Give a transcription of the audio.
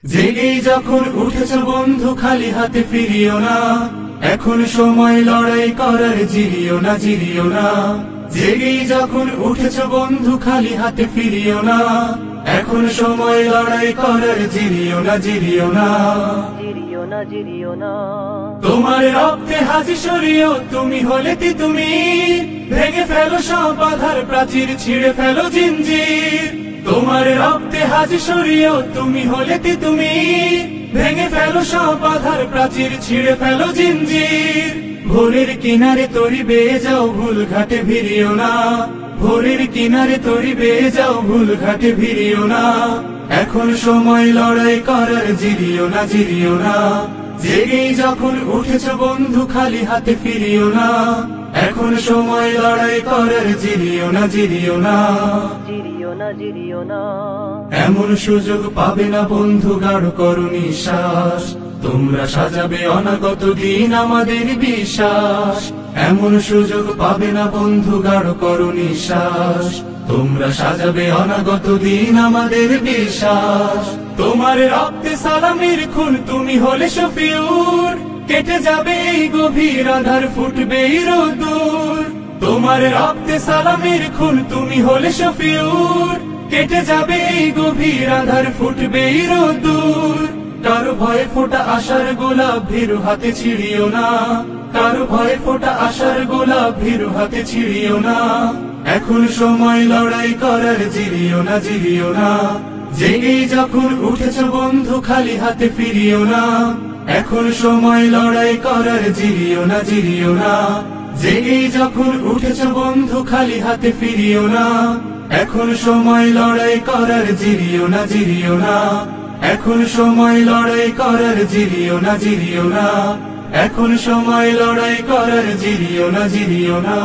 জেগেই যখন উঠেছ বন্ধু খালি হাতে ফিরিও না, এখন সময় লড়াই করার, জিরিও না জিরিও না। জেগেই যখন উঠেছ বন্ধু খালি হাতে ফিরিও না, এখন সময় লড়াই করার, জিরিও না জিরিও না। জিরিও না তোমার রক্তে হাজি সরিও, তুমি হলে তুমি ভেঙে ফেলো সব বাধার প্রাচীর, ছিঁড়ে ফেলো জিঞ্জির। তোমার রক্তে হাজি সরিও, তুমি হলে তুমি ভেঙে ফেলো সব বাধার প্রাচীর, ছিঁড়ে ফেলো জিঞ্জির। ভোরের কিনারে তরি বেয়ে যাও, ভুল ঘাটে ভিড়িও না। ভোরের কিনারে তরি বেয়ে যাও, ভুল ঘাটে ভিড়িও না। এখন সময় লড়াই করার, জিরিও না জিরিও না। জেগেই যখন উঠেছ বন্ধু খালি হাতে ফিরিও না, এখন সময় লড়াই করার, জিরিও না জিরিও না। জিরিও না এমন সুযোগ পাবে না বন্ধু, গাঢ় করো নিঃশ্বাস। তোমরা সাজাবে অনাগত দিন আমাদের বিশ্বাস। এমন সুযোগ পাবে না বন্ধু, গাঢ় করো নিঃশ্বাস। তোমরা সাজাবে অনাগত দিন আমাদের বিশ্বাস। তোমার রক্তে সালামের খুন, তুমি হলে শফিউর। কেটে যাবে এই গভীর আধার, ফুটবে এই রোদ্দুর। তোমার রক্তে সালামের খুন, তুমি হলে শফিউর। কেটে যাবে এই গভীর আধার, ফুটবে এই রোদ্দুর। কারো ভয়ে ফোটা আশার গোলাপ, ভীরু হাতে ছিড়িও না। কারো ভয়ে ফোটা আশার গোলাপ, ভীরু হাতে ছিড়িও না। এখন সময় লড়াই করার, জিরিও না জিরিও না। জেগেই যখন উঠেছ বন্ধু খালি হাতে ফিরিও না, এখন সময় লড়াই করার, জিরিও না জিরিও না। জেগেই যখন উঠেছ বন্ধু খালি হাতে ফিরিও না, এখন সময় লড়াই করার, জিরিও না জিরিও না। এখন সময় লড়াই করার, জিরিও না জিরিও না। এখন সময় লড়াই করার, জিরিও না জিরিও না।